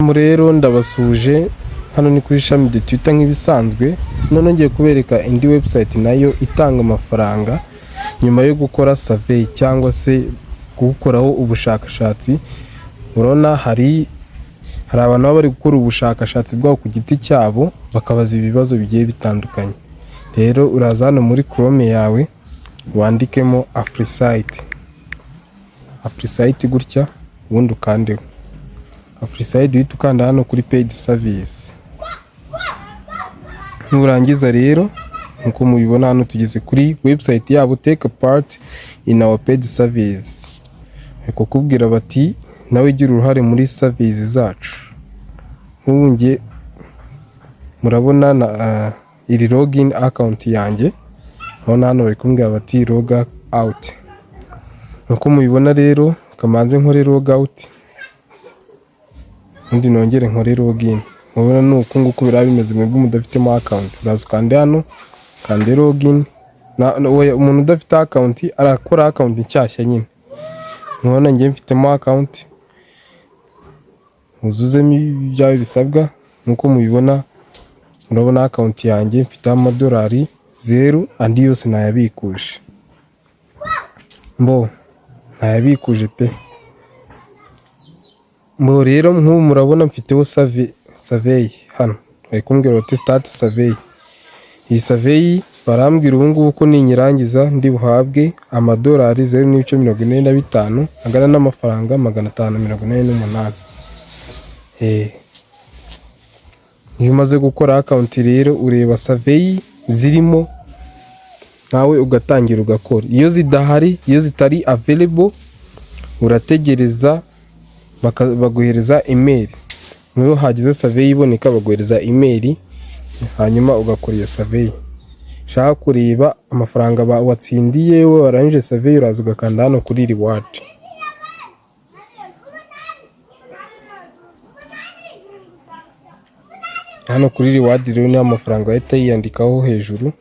Rero ndabasuje hano ni kuri ishami de Twitter nk'ibisanzwe, none ngiye kubereka indi website nayo itanga amafaranga nyuma yo gukora survey cyangwa se gukoraho ubushakashatsi. Urabona hari abantu bari gukora ubushakashatsi bwabo ku giti cyabo bakabaza ibibazo bigiye bitandukanye. Rero uraza hano muri Chrome yawe wandikemo Afrisite gutya ubundi ukandeho Afrisite, uhita ukanda hano kuri paid service. Nurangiza rero nkuko mubibona hano tugeze kuri website yabo, take part in our paid service. Ariko kubwira bati nawe gira uruhare muri service zacu. Nk'ubungiye murabona na iri login account yanjye, urabona hano bari kumbwira bati log out. Nkuko mubibona rero kamanze nkore log out, undi nongere nkore login. Mubona nuko nguko biraba bimeze mwebwe mudafitemo account. Uraza ukande hano kande login. Umuntu udafite account arakora account nshyashya nyine. Mubona ngiye mfitemo account, uzuzemo ibyawe bisabwa. Nkuko mubibona murabona account yanjye mfite amadolari 0 andi yose nayabikuje. Nayabikuje pe. Rero nk'ubu murabona mfiteho survey hano. Bari kumbwira bati start survey. Iyi survey barambwira ubu ngubu ko ninyirangiza ndi buhabwe amadolari 0.45 angana n'amafaranga 548. Iyo umaze gukora account rero ureba survey zirimo nawe ugatangira ugakora. Iyo zidahari, iyo zitari available, urategereza baguhereza email. Niyo hagize survey iboneka baguhereza email, hanyuma ugakora iyo survey. Shaka kureba amafaranga watsindiye we warangije survey, uraza ugakanda hano kuri reward. Hano kuri reward rero ni amafaranga ahita yiyandikaho hejuru.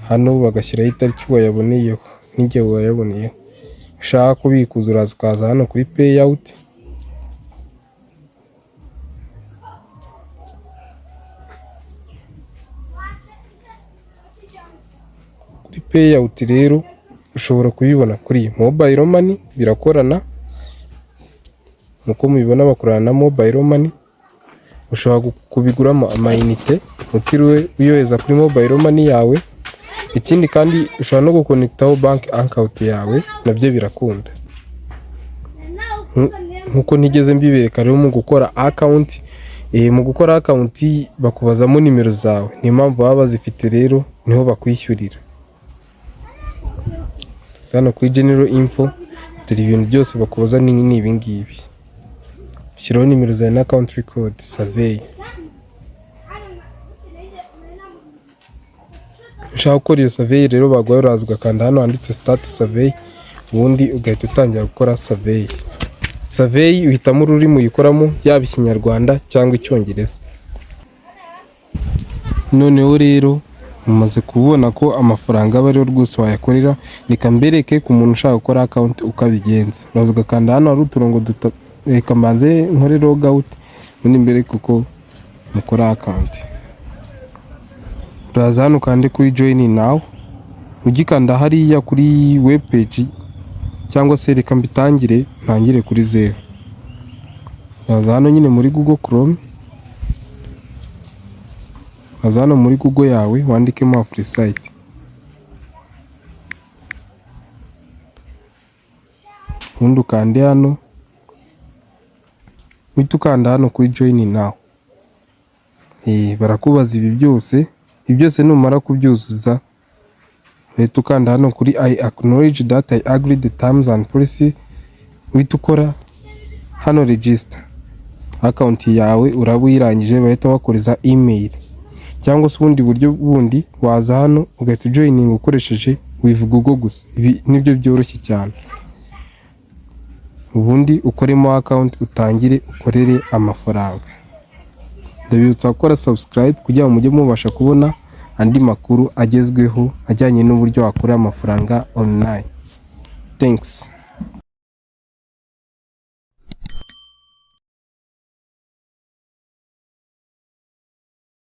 Hano bagashyiraho itariki wayaboneyeho n'igihe wayaboneyeho. Ushaka kubikuza uraza ukaza hano kuri payout. Kuri payout rero ushobora kubibona kuri mobile money, birakorana. Nuko mubibona bakorana na mobile money. Ushobora kubiguramo amayinite utiriwe uyohereza kuri mobile money yawe. Ikindi kandi ushobora no guconnectaho bank account yawe, nabyo birakunda. Nkuko nigeze mbibereka rero mu gukora account, mu gukora account bakubazamo nimero zawe. Ni impamvu baba bazifite rero niho bakwishyurira. Sano kuri general info dore ibintu byose bakubaza ni ibi ngibi. Shyiraho nimero zawe na country code survey. Ushaka gukora iyo survey rero bagwaye uraza ugakanda hano handitse start survey, ubundi ugahita utangira gukora survey. Survey uhitamo ururimi uyikoramo, yaba Ikinyarwanda cyangwa Icyongereza. Noneho rero mumaze kubona ko amafaranga aba rero rwose wayakorera, reka mbereke ku muntu ushaka gukora account ukabigenza. Uraza ugakanda hano hari uturongo dutatu. Reka mbanze nkore log out ubundi mbere kuko mukora account. Uraza hano kandi kuri join now. Ugikanda hariya kuri web page cyangwa se reka mbitangire ntangire kuri 0. Uraza hano nyine muri Google Chrome. Uraza hano muri Google yawe wandikemo Afrisite. Ubundi ukande hano. Uhita ukanda hano kuri join now. Barakubaza ibi byose. Ibi byose numara kubyuzuza uhita ukanda hano kuri I acknowledge that I agree the terms and policy. Uhita ukora hano register account yawe. Uraba uyirangije bahita bakoreza email cyangwa se ubundi buryo bundi waza hano ugahita joining ukoresheje with Google gusa. Ibi nibyo byoroshye cyane. Ubundi ukoremo account utangire ukorere amafaranga. Ndabibutsa gukora subscribe kugira ngo mujye mubasha kubona andi makuru agezweho ajyanye n'uburyo wakorera amafaranga online. Thanks.